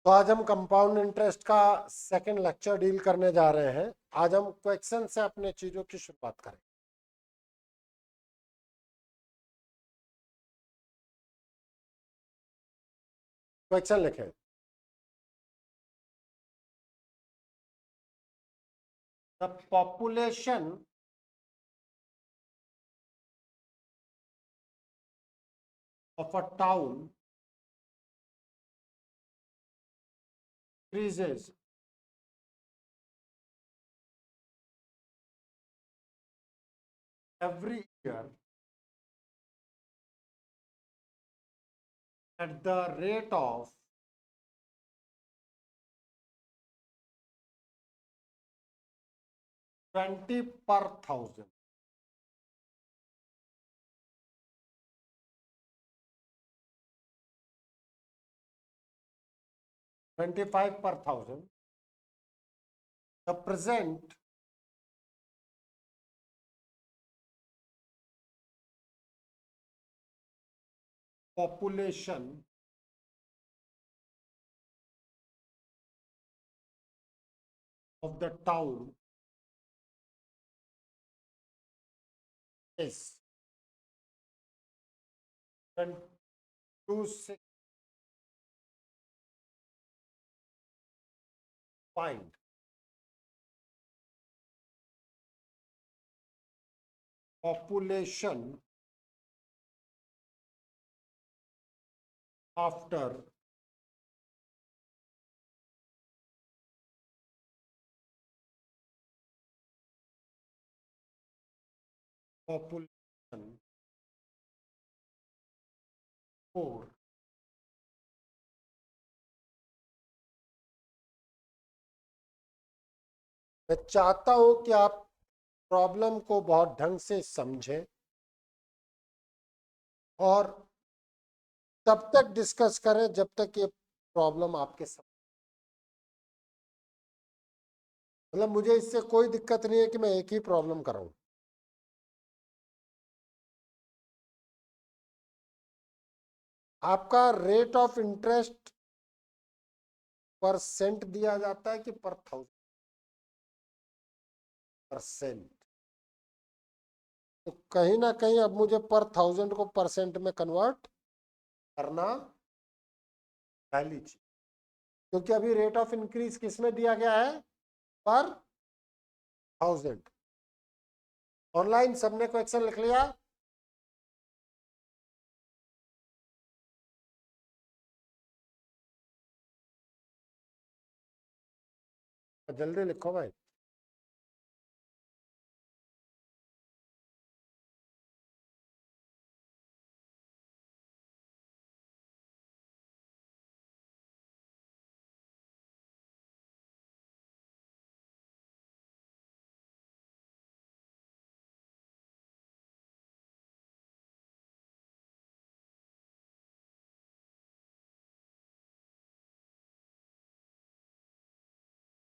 तो आज हम कंपाउंड इंटरेस्ट का सेकंड लेक्चर डील करने जा रहे हैं। आज हम क्वेश्चन से अपने चीजों की शुरुआत करें। क्वेश्चन लिखें। The population of a town increases every year at the rate of 20 per thousand. $25 per thousand. The present population of the town is 26. Find population after population for मैं चाहता हूं कि आप प्रॉब्लम को बहुत ढंग से समझें और तब तक डिस्कस करें जब तक ये प्रॉब्लम आपके साथ, मतलब मुझे इससे कोई दिक्कत नहीं है कि मैं एक ही प्रॉब्लम कराऊं। आपका रेट ऑफ इंटरेस्ट परसेंट दिया जाता है कि पर 1000%। तो कहीं ना कहीं अब मुझे पर 1000 को परसेंट में कन्वर्ट करना पहली चीज, क्योंकि अभी रेट ऑफ इंक्रीज किस में दिया गया है? पर 1000। ऑनलाइन सबने क्वेश्चन लिख लिया? जल्दी लिखो भाई।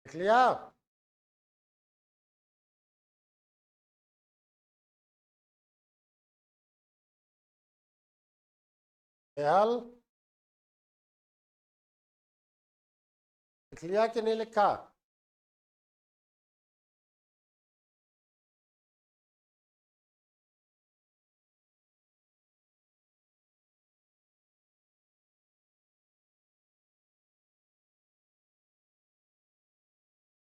लिख लिया? ख्याल लिख लिया कि नहीं लिखा?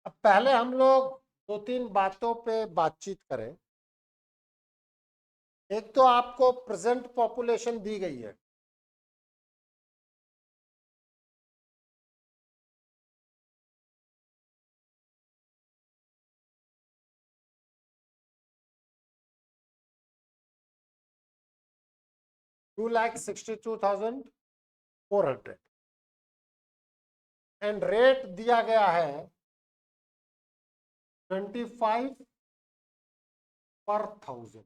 अब पहले हम लोग दो तीन बातों पे बातचीत करें। एक तो आपको प्रेजेंट पॉपुलेशन दी गई है, $2,62,400 एंड रेट दिया गया है 25 पर 1000।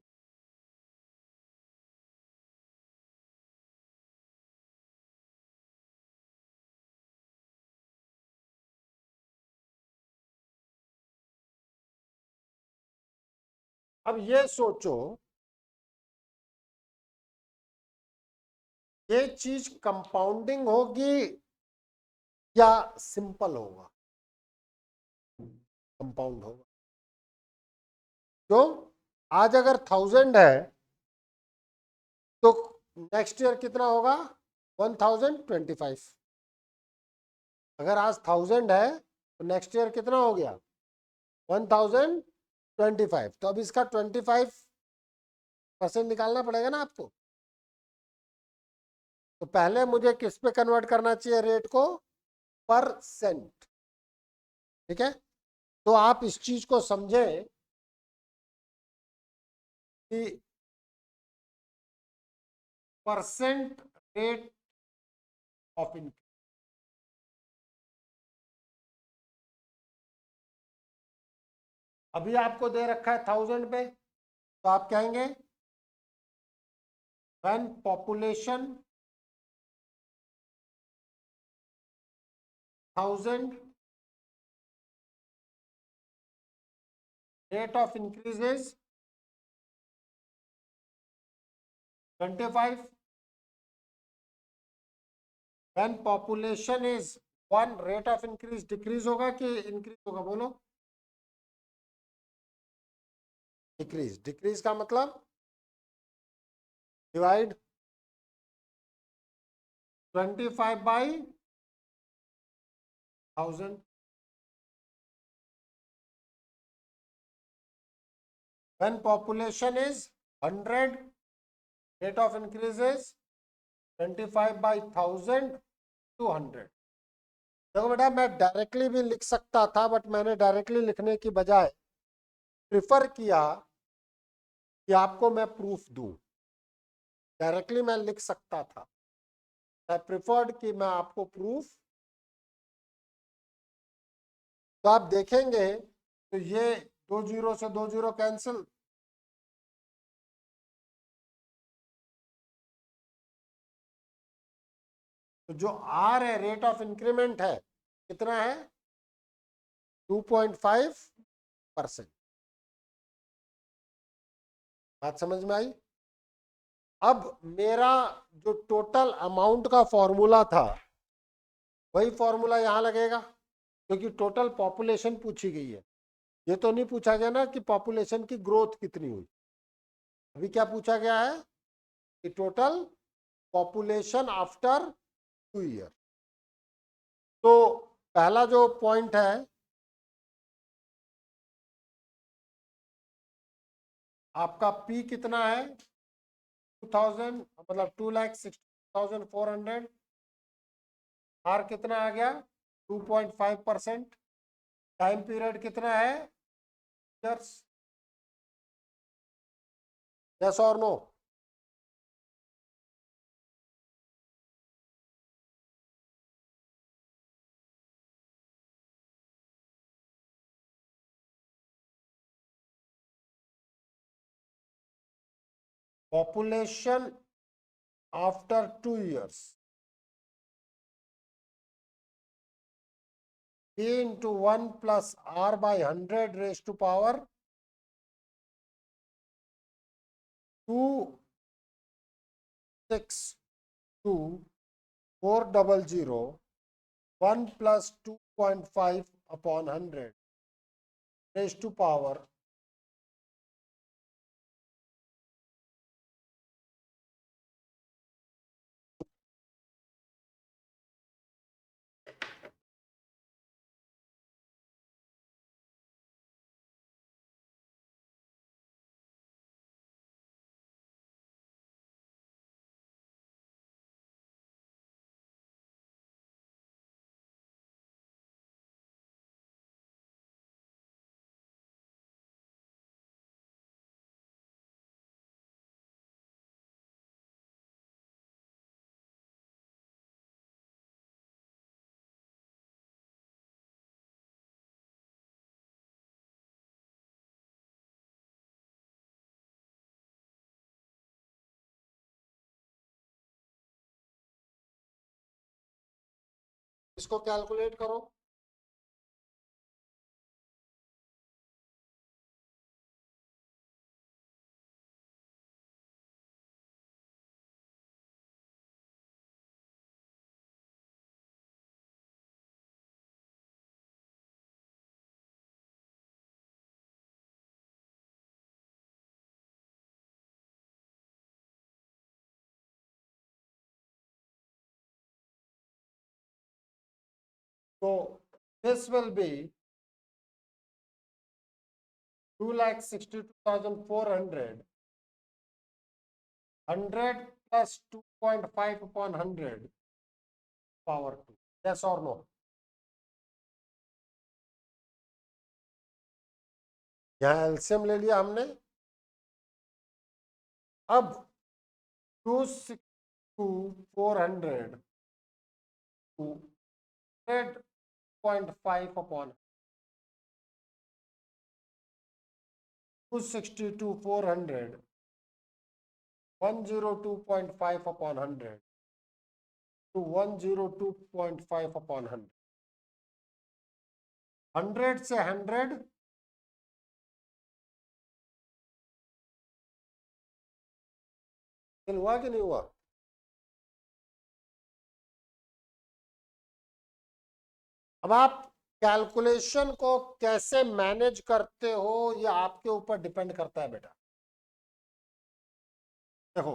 अब ये सोचो, ये चीज कंपाउंडिंग होगी या सिंपल होगा, कंपाउंड होगा। जो आज अगर 1000 है तो नेक्स्ट ईयर कितना होगा? 1025। अगर आज 1000 है तो नेक्स्ट ईयर कितना हो गया? 1025। तो अब इसका 25% निकालना पड़ेगा ना आपको। तो पहले मुझे किस पे कन्वर्ट करना चाहिए रेट को? परसेंट। ठीक है, तो आप इस चीज को समझें कि परसेंट रेट ऑफ इनकम, अभी आपको दे रखा है 1000 पे, तो आप कहेंगे when population 1000, rate of increase is 25. When population is 1, rate of increase decrease होगा कि इंक्रीज होगा? बोलो। डिक्रीज। डिक्रीज का मतलब divide 25 by 1000। When population is 100, rate of increase is 25 by 1000 to 100। देखो बेटा, मैं डायरेक्टली भी लिख सकता था, बट मैंने डायरेक्टली लिखने की बजाय प्रिफर किया कि आपको मैं प्रूफ दूं। डायरेक्टली मैं लिख सकता था, आई प्रिफर्ड कि मैं आपको प्रूफ। तो आप देखेंगे तो ये 2 जीरो से 2 जीरो कैंसिल, तो जो आर है, रेट ऑफ इंक्रीमेंट है, कितना है? 2.5%। बात समझ में आई? अब मेरा जो टोटल अमाउंट का फॉर्मूला था वही फॉर्मूला यहां लगेगा, क्योंकि टोटल पॉपुलेशन पूछी गई है। ये तो नहीं पूछा गया ना कि पॉपुलेशन की ग्रोथ कितनी हुई। अभी क्या पूछा गया है कि टोटल पॉपुलेशन आफ्टर 2 ईयर। तो पहला जो पॉइंट है, आपका पी कितना है? 2000, मतलब 2,60,400। आर कितना आ गया? 2.5%। टाइम पीरियड कितना है? यस, यस और no? Population after 2 years, P into 1 plus R by 100 raised to power 2,6,2,400, 1 plus 2.5 upon 100 raised to power इसको कैलकुलेट करो। So this will be 2,62,400. 100 plus 2.5 upon 100 power 2. Yes or no? यहाँ LCM ले लिया हमने. अब 262,400 to 100.5 upon 262,400, 102.5 upon 100 to 102.5 upon 100. 100 से 100 हुआ कि नहीं हुआ? अब आप कैलकुलेशन को कैसे मैनेज करते हो ये आपके ऊपर डिपेंड करता है बेटा. देखो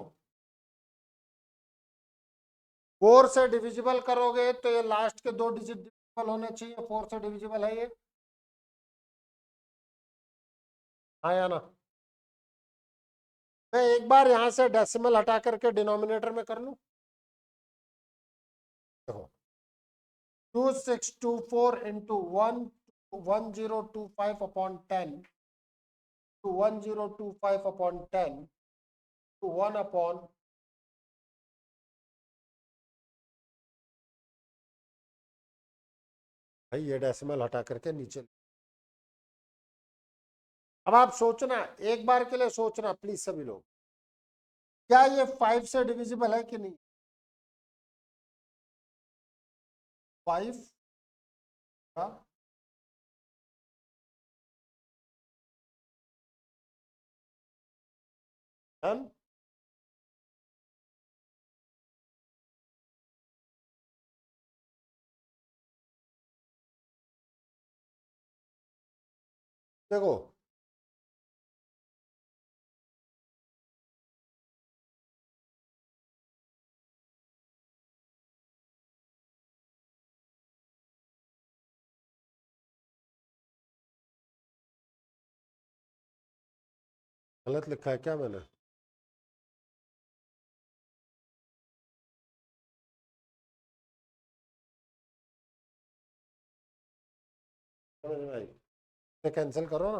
4 से डिविजिबल करोगे तो ये लास्ट के 2 डिजिट डिविजिबल होने चाहिए. 4 से डिविजिबल है ये, हाँ या ना? मैं एक बार यहां से डेसिमल हटा करके डिनोमिनेटर में कर लूं. देखो 2624 into 1025 upon 10 to 1025 upon 10 to 1 upon भाई ये डेसिमल हटा करके नीचे. अब आप सोचना, एक बार के लिए सोचना प्लीज सभी लोग, क्या ये 5 से डिविजिबल है कि नहीं? 5 का 10 देखो गलत लिखा है क्या मैंने? समझ में आई? कैंसिल करो ना,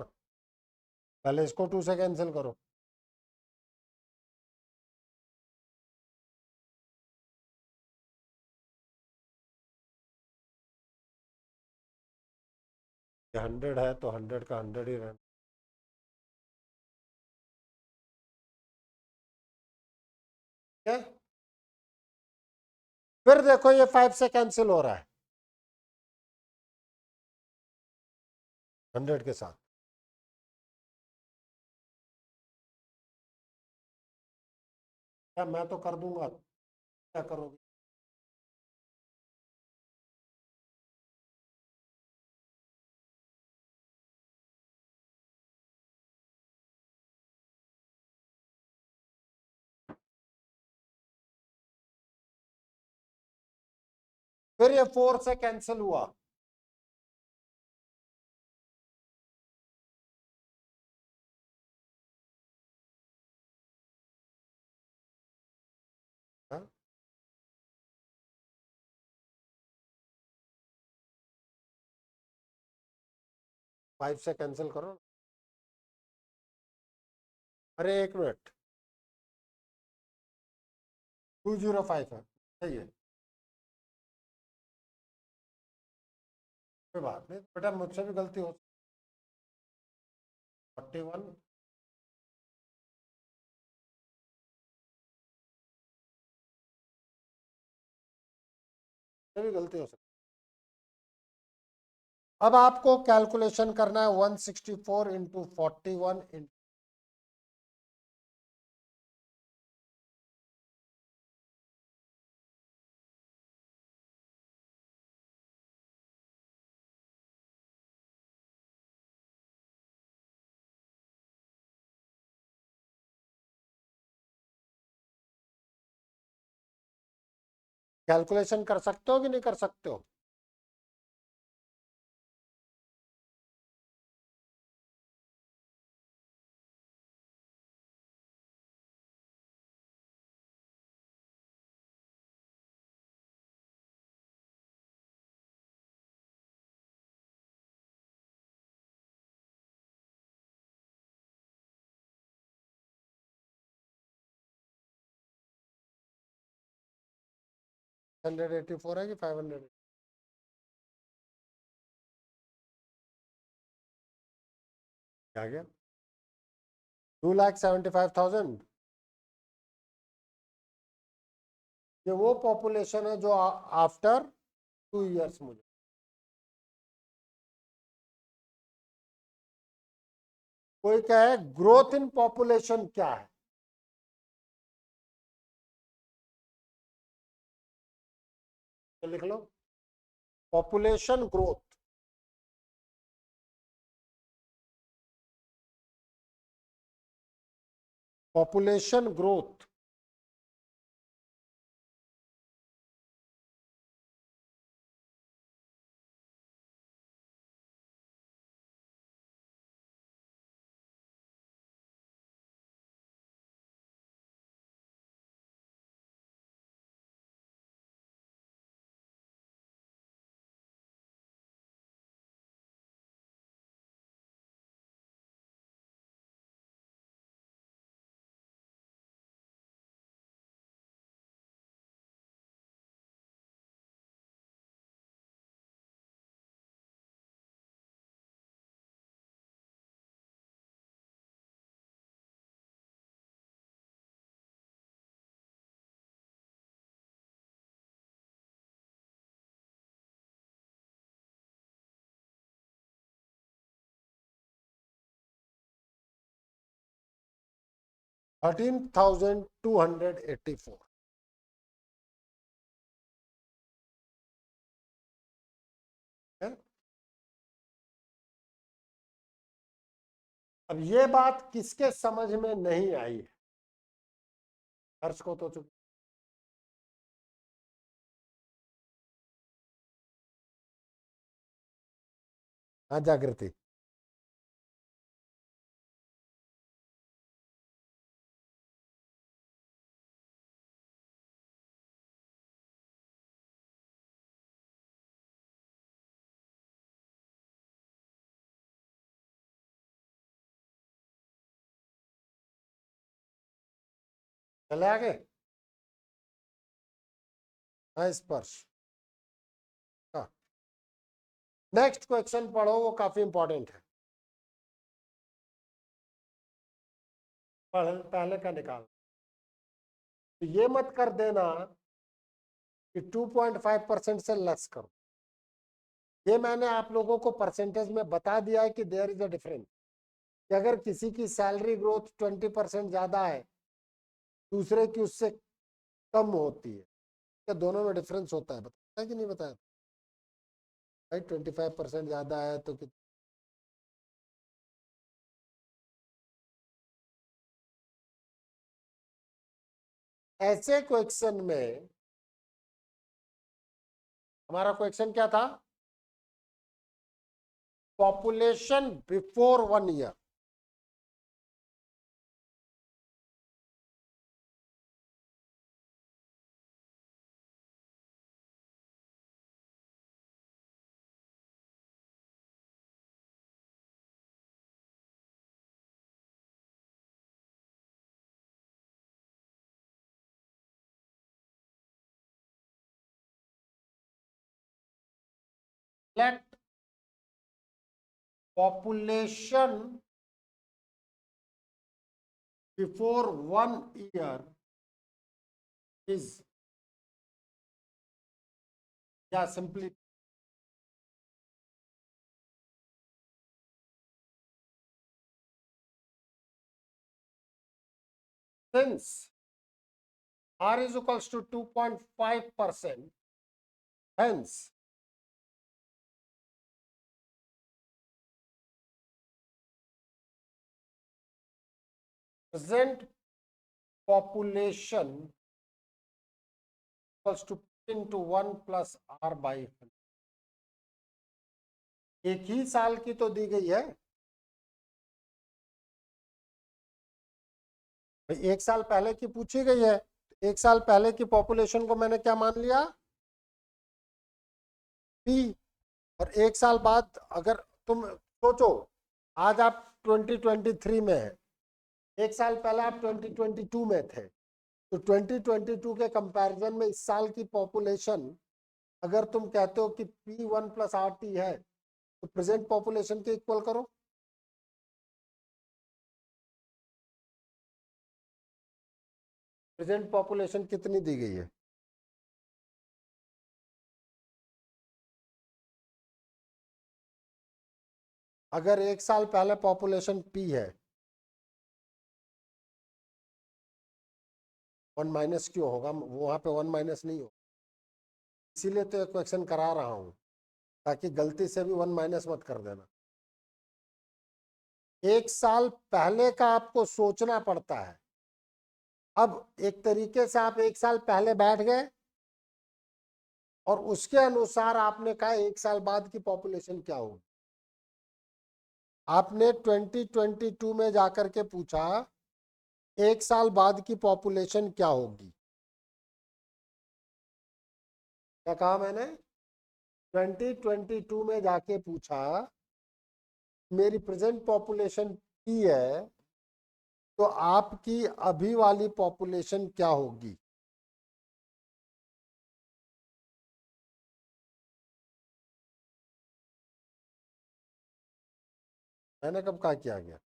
पहले इसको 2 से कैंसिल करो. ये 100 है तो 100 का 100 ही रहना. क्या फिर देखो ये 5 से कैंसिल हो रहा है 100 के साथ. क्या मैं तो कर दूंगा, क्या करोगे? फिर ये 4 से कैंसिल हुआ. हाँ? 5 से कैंसिल करो. अरे एक मिनट, 205 है, सही है, कोई बात नहीं बेटा, मुझसे भी गलती हो. 41 से भी गलती हो सकती. अब आपको कैलकुलेशन करना है 164 इंटू 41 इंटू कैलकुलेशन कर सकते हो कि नहीं कर सकते हो? 684 है कि 500? क्या गया? 2,75,000। ये वो पॉपुलेशन है जो आफ्टर 2 ईयर्स मुझे। कोई कहे ग्रोथ इन पॉपुलेशन क्या है? तो लिख लो पॉपुलेशन ग्रोथ। Population growth $13,284। अब ये बात किसके समझ में नहीं आई है? हर्ष को तो चुप। हाँ जागृति। चले आगे। हाँ स्पर्श। हाँ नेक्स्ट क्वेश्चन पढ़ो, वो काफी इंपॉर्टेंट है। पहले का निकाल। तो ये मत कर देना कि 2.5% से लेस करो। ये मैंने आप लोगों को परसेंटेज में बता दिया है कि देयर इज अ डिफरेंस, कि अगर किसी की सैलरी ग्रोथ 20% ज्यादा है, दूसरे की उससे कम होती है, क्या दोनों में डिफरेंस होता है? बताया कि नहीं बताया भाई? 25% ज्यादा है तो कितना? ऐसे क्वेश्चन में हमारा क्वेश्चन क्या था? Population before 1 year. Let population before 1 year is, yeah, simply since R is equals to 2.5%, hence present population equals to into 1 plus R by 100। एक ही साल की तो दी गई है। एक साल पहले की पूछी गई है, एक साल पहले की पॉपुलेशन को मैंने क्या मान लिया? पी। और एक साल बाद अगर तुम सोचो, आज आप 2023 में है, एक साल पहले आप 2022 में थे, तो 2022 के कंपैरिजन में इस साल की पॉपुलेशन अगर तुम कहते हो कि P1 प्लस RT है तो प्रेजेंट पॉपुलेशन के इक्वल करो। प्रेजेंट पॉपुलेशन कितनी दी गई है? अगर एक साल पहले पॉपुलेशन P है, 1 माइनस क्यों होगा? वहां पे 1 माइनस नहीं हो, इसीलिए तो एक क्वेश्चन करा रहा हूं ताकि गलती से भी 1 माइनस मत कर देना। एक साल पहले का आपको सोचना पड़ता है। अब एक तरीके से आप एक साल पहले बैठ गए और उसके अनुसार आपने कहा एक साल बाद की पॉपुलेशन क्या होगी। आपने 2022 में जाकर के पूछा एक साल बाद की पॉपुलेशन क्या होगी। क्या कहा मैंने? 2022 में जाके पूछा मेरी प्रेजेंट पॉपुलेशन P है तो आपकी अभी वाली पॉपुलेशन क्या होगी। मैंने कब कहा किया गया?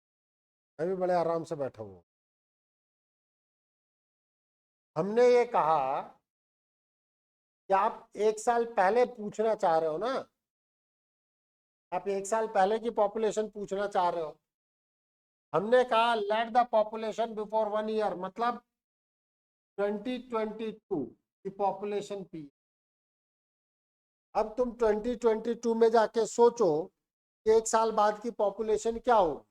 मैं भी बड़े आराम से बैठा हूँ। हमने ये कहा कि आप एक साल पहले पूछना चाह रहे हो ना, आप एक साल पहले की पॉपुलेशन पूछना चाह रहे हो। हमने कहा let the population before 1 year, मतलब 2022 की पॉपुलेशन P। अब तुम 2022 में जाके सोचो कि एक साल बाद की पॉपुलेशन क्या होगी।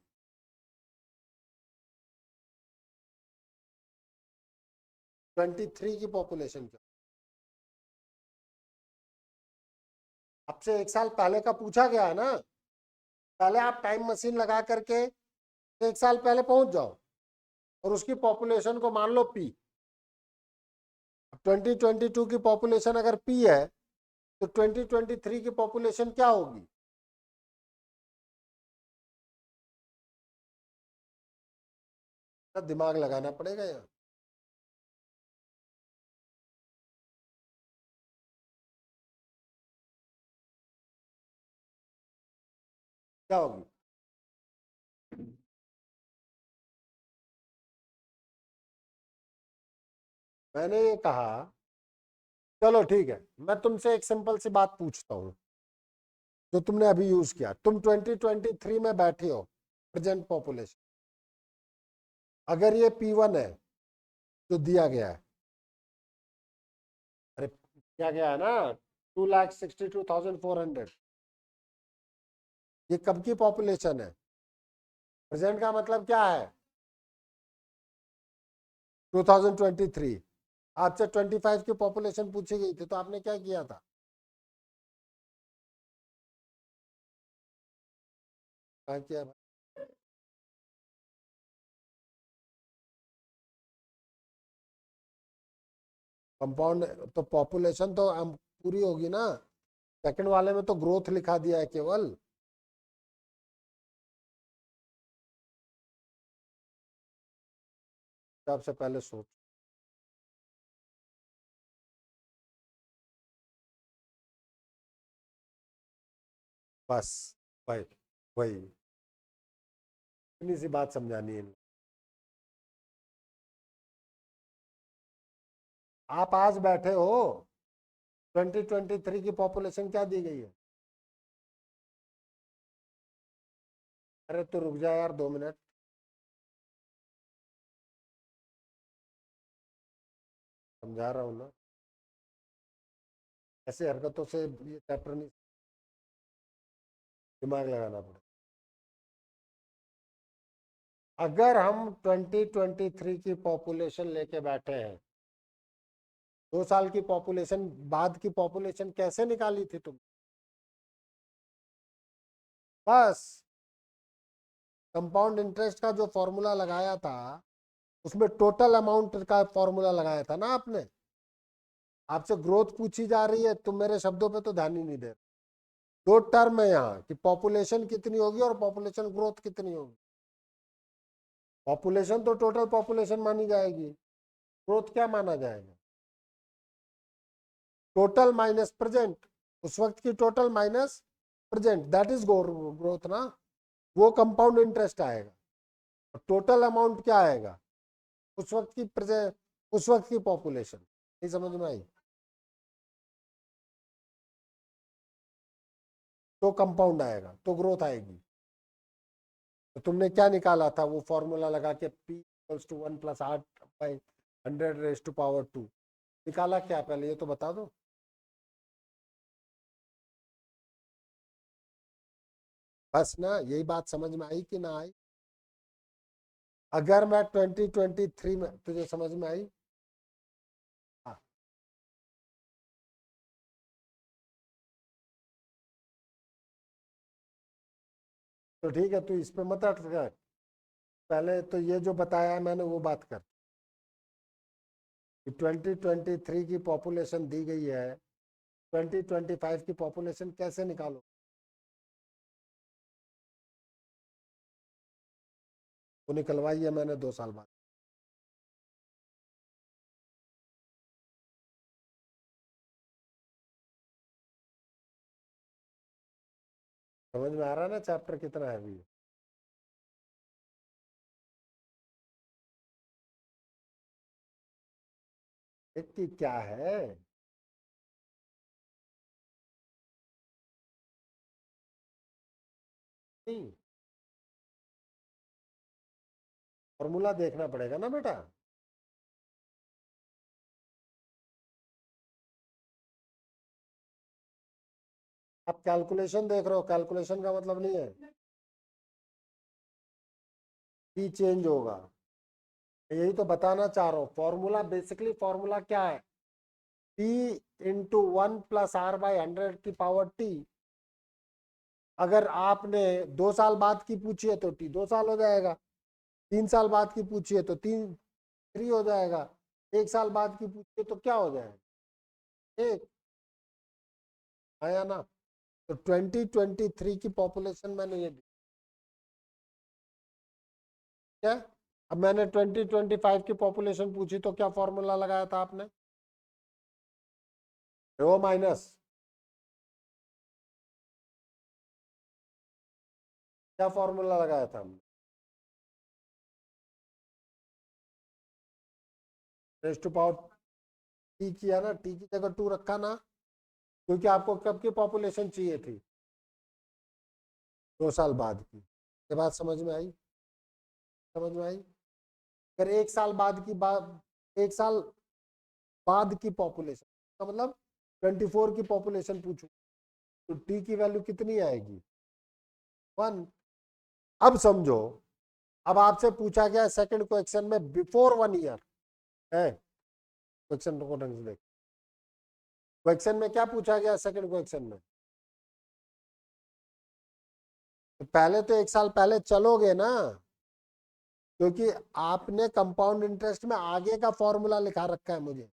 23 की पॉपुलेशन क्या? आपसे एक साल पहले का पूछा गया है ना। पहले आप टाइम मशीन लगा करके एक साल पहले पहुंच जाओ और उसकी पॉपुलेशन को मान लो P। 2022 की पॉपुलेशन अगर P है तो 2023 की पॉपुलेशन क्या होगी? दिमाग लगाना पड़ेगा यहाँ। क्या होगी? मैंने ये कहा चलो ठीक है, मैं तुमसे एक सिंपल सी बात पूछता हूँ जो तुमने अभी यूज किया। तुम 2023 में बैठे हो, प्रेजेंट पॉपुलेशन अगर ये P1 है जो दिया गया है, अरे दिया गया है ना 2,62,400, ये कब की पॉपुलेशन है? प्रेजेंट का मतलब क्या है? 2023। आपसे 25 की पॉपुलेशन पूछी गई थी तो आपने क्या किया था? क्या किया? कंपाउंड तो पॉपुलेशन तो हम पूरी होगी ना। सेकंड वाले में तो ग्रोथ लिखा दिया है केवल। सबसे पहले सोच। बस भाई, वही इतनी सी बात समझानी है। आप आज बैठे हो, 2023 की पॉपुलेशन क्या दी गई है? अरे तो रुक जा यार 2 मिनट, समझा रहा हूँ ना। ऐसे हरकतों से ये चैप्टर नहीं, दिमाग लगाना पड़ेगा। अगर हम 2023 की पॉपुलेशन लेके बैठे हैं, 2 साल की पॉपुलेशन बाद की पॉपुलेशन कैसे निकाली थी तुम? बस कंपाउंड इंटरेस्ट का जो फॉर्मूला लगाया था उसमें टोटल अमाउंट का फॉर्मूला लगाया था ना आपने। आपसे ग्रोथ पूछी जा रही है, तुम मेरे शब्दों पे तो ध्यान ही नहीं दे। दो टर्म है यहाँ कि पॉपुलेशन कितनी होगी और पॉपुलेशन ग्रोथ कितनी होगी। पॉपुलेशन तो टोटल पॉपुलेशन मानी जाएगी। ग्रोथ क्या माना जाएगा? टोटल माइनस प्रेजेंट, उस वक्त की total minus present, that is growth ना। वो कंपाउंड इंटरेस्ट आएगा। टोटल अमाउंट क्या आएगा? उस वक्त की प्रेजेंट, उस वक्त की पॉपुलेशन। नहीं समझ में आई? तो कंपाउंड आएगा तो ग्रोथ आएगी। तो तुमने क्या निकाला था वो फॉर्मूला लगा के, P इक्वल्स टू 1+8/100⁻²। निकाला क्या पहले ये तो बता दो। बस ना, यही बात समझ में आई कि ना आई? अगर मैं 2023 में, तुझे समझ में आई? हाँ। तो ठीक है, तू इस पे मत अटक, पहले तो ये जो बताया है मैंने वो बात कर कि 2023 की पॉपुलेशन दी गई है, 2025 की पॉपुलेशन कैसे निकालो? वो निकलवाई है मैंने 2 साल बाद। समझ में आ रहा है ना चैप्टर कितना है अभी? इतनी क्या है? नहीं, फॉर्मूला देखना पड़ेगा ना बेटा। आप कैलकुलेशन देख रहे हो, कैलकुलेशन का मतलब नहीं है कि चेंज होगा। यही तो बताना चाह रहा हूँ, फॉर्मूला बेसिकली फॉर्मूला क्या है? P into 1+R/100⁻T। अगर आपने 2 साल बाद की पूछी है तो T 2 साल हो जाएगा, 3 साल बाद की पूछी है तो 3 हो जाएगा, 1 साल बाद की पूछी है तो क्या हो जाएगा? 1। आया ना? तो 2023 की पॉपुलेशन मैंने ये क्या, अब मैंने 2025 की पॉपुलेशन पूछी तो क्या फॉर्मूला लगाया था आपने? रो माइनस क्या फॉर्मूला लगाया था हमने? रेस टू पावर टी किया ना, टी की जगह 2 रखा ना, क्योंकि आपको कब की पॉपुलेशन चाहिए थी? 2 साल बाद की। ये बात समझ में आई? समझ में आई? अगर 1 साल बाद की बात, 1 साल बाद की पॉपुलेशन का मतलब 24 की पॉपुलेशन पूछू तो टी की वैल्यू कितनी आएगी? 1। अब समझो, अब आपसे पूछा गया सेकंड क्वेश्चन में बिफोर 1 ईयर है। क्वेश्चन को ढंग से देख, क्वेश्चन में क्या पूछा गया सेकंड क्वेश्चन में? तो पहले तो 1 साल पहले चलोगे ना, क्योंकि आपने कंपाउंड इंटरेस्ट में आगे का फॉर्मूला लिखा रखा है, मुझे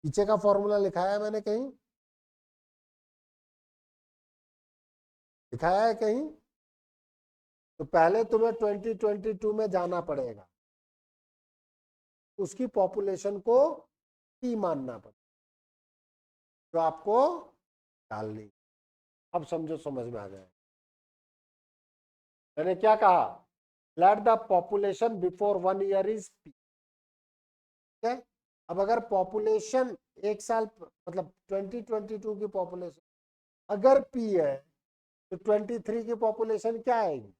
पीछे का फॉर्मूला लिखाया है मैंने कहीं? लिखाया है कहीं? तो पहले तुम्हें 2022 में जाना पड़ेगा, उसकी पॉपुलेशन को टी मानना पड़ेगा, तो आपको डालनी। अब समझो, समझ में आ जाए मैंने क्या कहा? Let the population before 1 year is P. ठीक है? अब अगर पॉपुलेशन 1 साल मतलब 2022 की पॉपुलेशन अगर पी है तो 23 की पॉपुलेशन क्या आएगी?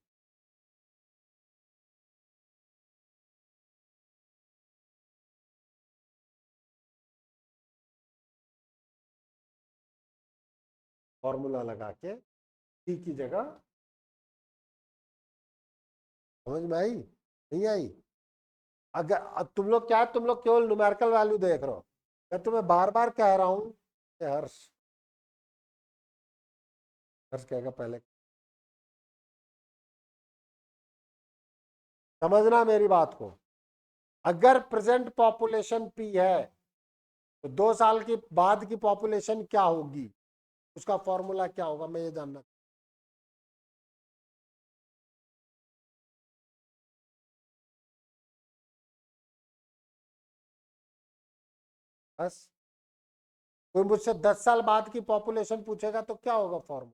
फॉर्मूला लगा के पी की जगह। समझ में आई नहीं आई? अगर अब तुम लोग क्या, तुम लोग केवल न्यूमेरिकल वैल्यू देख रहे हो। मैं तुम्हें बार बार कह रहा हूं कि हर्ष, हर्ष कहेगा पहले, समझना मेरी बात को। अगर प्रेजेंट पॉपुलेशन पी है तो 2 साल की बाद की पॉपुलेशन क्या होगी, उसका फॉर्मूला क्या होगा, मैं ये जानना। बस। कोई मुझसे 10 साल बाद की पॉपुलेशन पूछेगा तो क्या होगा फॉर्मूला?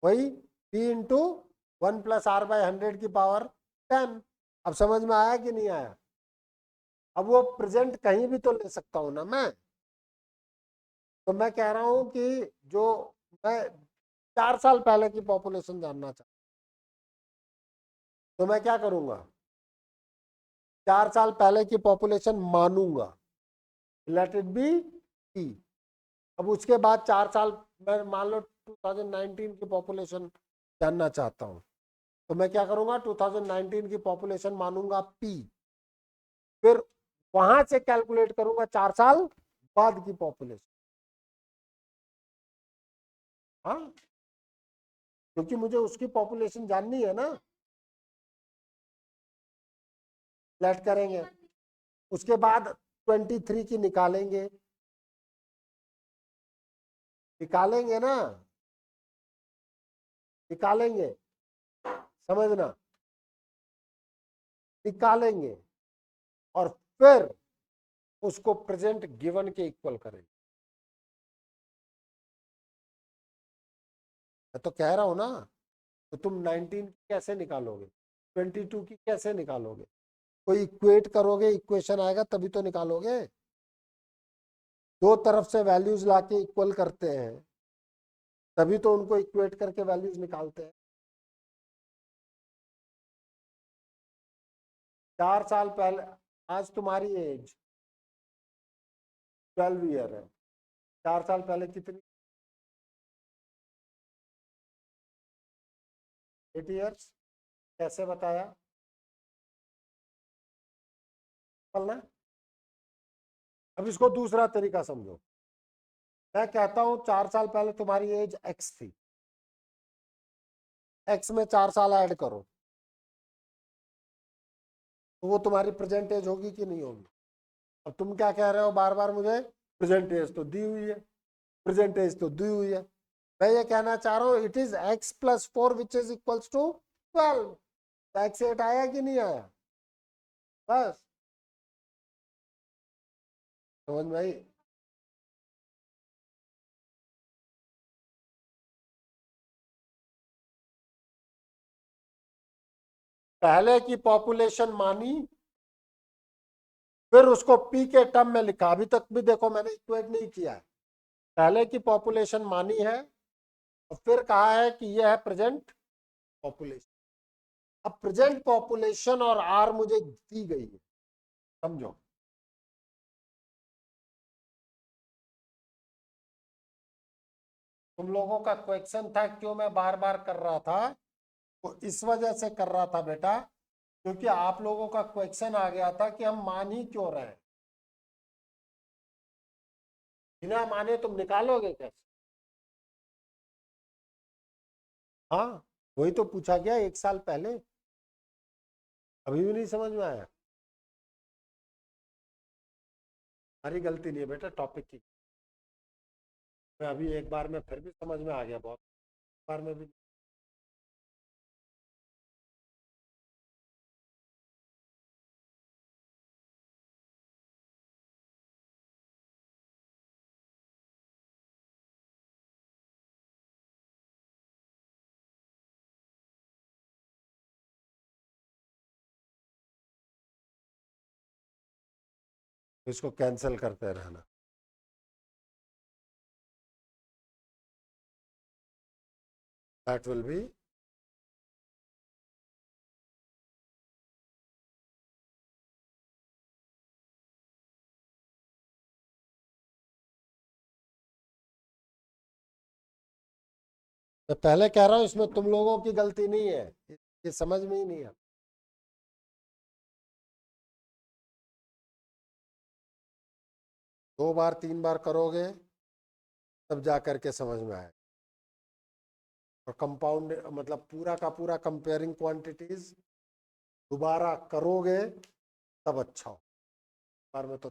वही p इंटू 1+r/100 की पावर 10। अब समझ में आया कि नहीं आया? अब वो प्रेजेंट कहीं भी तो ले सकता हूं ना मैं। तो मैं कह रहा हूं कि जो मैं 4 साल पहले की पॉपुलेशन जानना चाहता, तो मैं क्या करूंगा? 4 साल पहले की पॉपुलेशन मानूंगा, लेट इट बी p। अब उसके बाद 4 साल, मैं मान लो 2019 की पॉपुलेशन जानना चाहता हूं, तो मैं क्या करूंगा? 2019 की पॉपुलेशन मानूंगा p, फिर वहां से कैलकुलेट करूंगा 4 साल बाद की पॉपुलेशन। हाँ, क्योंकि मुझे उसकी पॉपुलेशन जाननी है ना। फ्लैट करेंगे, उसके बाद 23 की निकालेंगे, निकालेंगे ना, निकालेंगे, समझना, निकालेंगे और फिर उसको प्रेजेंट गिवन के इक्वल करेंगे। मैं तो कह रहा हूं ना, तो तुम 19 की कैसे निकालोगे? 22 की कैसे निकालोगे? कोई इक्वेट करोगे, इक्वेशन आएगा तभी तो निकालोगे। दो तरफ से वैल्यूज लाके इक्वल करते हैं, तभी तो उनको इक्वेट करके वैल्यूज निकालते हैं। 4 साल पहले, आज तुम्हारी एज 12 ईयर है, 4 साल पहले कितनी? 8 ईयर्स। कैसे बताया? बोलना। अब इसको दूसरा तरीका समझो। मैं कहता हूं 4 साल पहले तुम्हारी एज x थी, x में 4 साल ऐड करो, तो वो तुम्हारी प्रेजेंट एज होगी कि नहीं होगी? अब तुम क्या कह रहे हो बार बार मुझे? प्रेजेंट एज तो दी हुई है, प्रेजेंट एज तो दी हुई है। मैं ये कहना चाह रहा हूं it is x+4 which is equals to 12। X 8 आया कि नहीं आया? बस, समझ में आई? पहले की पॉपुलेशन मानी, फिर उसको पी के टर्म में लिखा। अभी तक भी देखो मैंने इक्वेट नहीं किया है। पहले की पॉपुलेशन मानी है और फिर कहा है कि यह है प्रेजेंट पॉपुलेशन। अब प्रेजेंट पॉपुलेशन और आर मुझे दी गई है, समझो। तुम लोगों का क्वेश्चन था क्यों मैं बार बार कर रहा था, तो इस वजह से कर रहा था बेटा, क्योंकि आप लोगों का क्वेश्चन आ गया था कि हम मान ही क्यों रहे हैं। बिना माने तुम निकालोगे कैसे? हाँ, वही तो पूछा गया 1 साल पहले। अभी भी नहीं समझ में आया? हमारी गलती नहीं है बेटा, टॉपिक की। मैं अभी एक बार में फिर भी समझ में आ गया, बहुत बार में भी। इसको कैंसिल करते रहना। दैट विल बी, मैं पहले कह रहा हूं इसमें तुम लोगों की गलती नहीं है, ये समझ में ही नहीं है। 2 बार 3 बार करोगे तब जा करके समझ में आए। और कंपाउंड मतलब पूरा का पूरा कंपेयरिंग क्वांटिटीज दोबारा करोगे तब अच्छा हो। बार में तो